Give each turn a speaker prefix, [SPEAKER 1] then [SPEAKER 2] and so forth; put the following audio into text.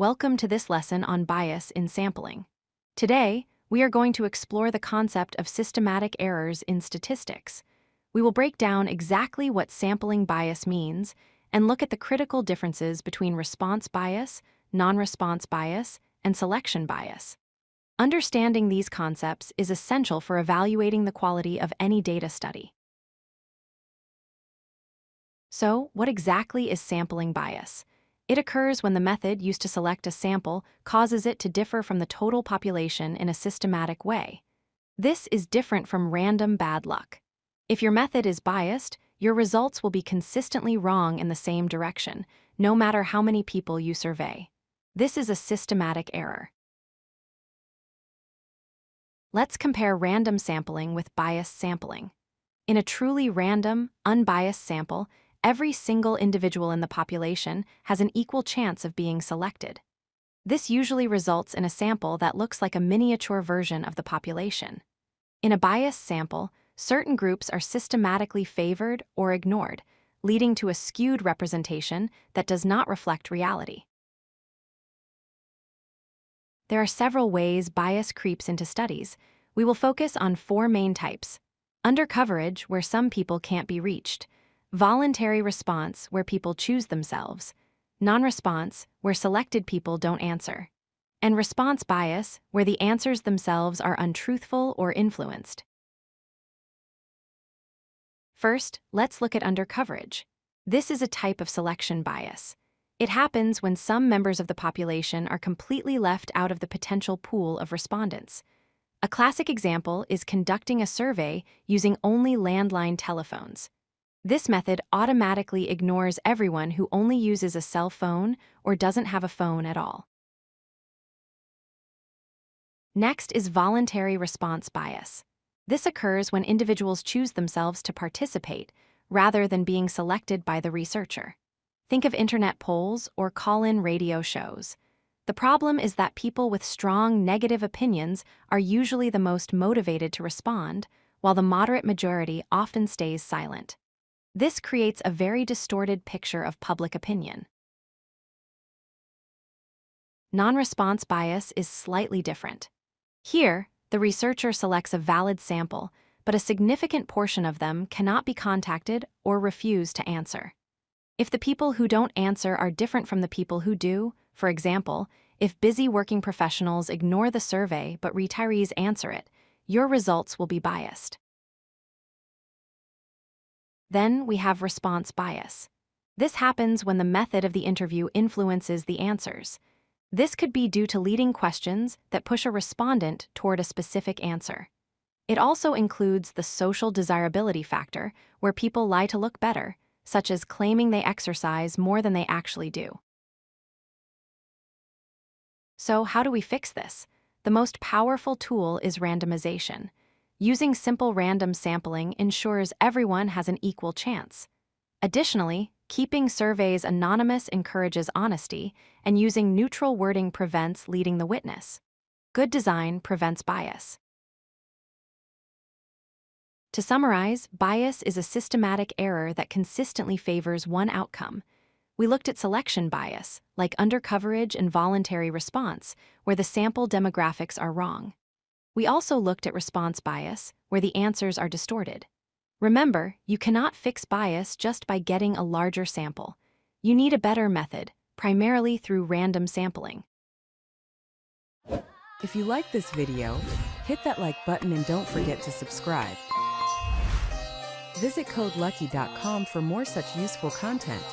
[SPEAKER 1] Welcome to this lesson on bias in sampling. Today, we are going to explore the concept of systematic errors in statistics. We will break down exactly what sampling bias means and look at the critical differences between response bias, non-response bias, and selection bias. Understanding these concepts is essential for evaluating the quality of any data study. So, what exactly is sampling bias? It occurs when the method used to select a sample causes it to differ from the total population in a systematic way. This is different from random bad luck. If your method is biased, your results will be consistently wrong in the same direction, no matter how many people you survey. This is a systematic error. Let's compare random sampling with biased sampling. In a truly random, unbiased sample, every single individual in the population has an equal chance of being selected. This usually results in a sample that looks like a miniature version of the population. In a biased sample, certain groups are systematically favored or ignored, leading to a skewed representation that does not reflect reality. There are several ways bias creeps into studies. We will focus on four main types: undercoverage, where some people can't be reached; voluntary response, where people choose themselves; non-response, where selected people don't answer; and response bias, where the answers themselves are untruthful or influenced. First, let's look at undercoverage. This is a type of selection bias. It happens when some members of the population are completely left out of the potential pool of respondents. A classic example is conducting a survey using only landline telephones. This method automatically ignores everyone who only uses a cell phone or doesn't have a phone at all. Next is voluntary response bias. This occurs when individuals choose themselves to participate rather than being selected by the researcher. Think of internet polls or call-in radio shows. The problem is that people with strong negative opinions are usually the most motivated to respond, while the moderate majority often stays silent. This creates a very distorted picture of public opinion. Non-response bias is slightly different. Here, the researcher selects a valid sample, but a significant portion of them cannot be contacted or refuse to answer. If the people who don't answer are different from the people who do, for example, if busy working professionals ignore the survey but retirees answer it, your results will be biased. Then we have response bias. This happens when the method of the interview influences the answers. This could be due to leading questions that push a respondent toward a specific answer. It also includes the social desirability factor, where people lie to look better, such as claiming they exercise more than they actually do. So, how do we fix this? The most powerful tool is randomization. Using simple random sampling ensures everyone has an equal chance. Additionally, keeping surveys anonymous encourages honesty, and using neutral wording prevents leading the witness. Good design prevents bias. To summarize, bias is a systematic error that consistently favors one outcome. We looked at selection bias, like undercoverage and voluntary response, where the sample demographics are wrong. We also looked at response bias, where the answers are distorted. Remember, you cannot fix bias just by getting a larger sample. You need a better method, primarily through random sampling.
[SPEAKER 2] If you like this video, hit that like button and don't forget to subscribe. Visit codelucky.com for more such useful content.